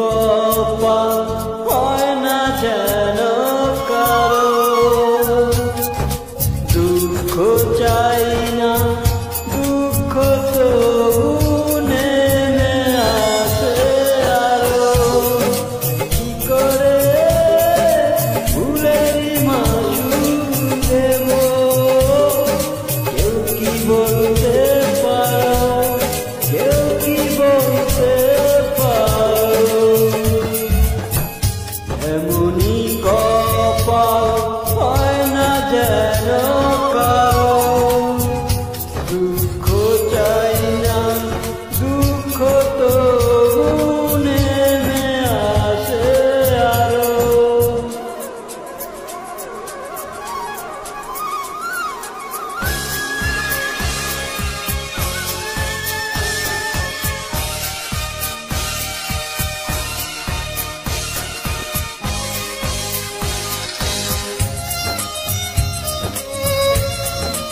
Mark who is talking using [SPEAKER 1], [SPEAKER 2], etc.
[SPEAKER 1] কপাল হয় না যেন কারো। দুঃখ চাই না, দুঃখ তবু নেমে আসে আরো। কি করে ভুলেরই মাসুল দেব, কেউ কি বলতে পারো, কেউ কি বলতে পারো। এমনই কপাল হয় না যেন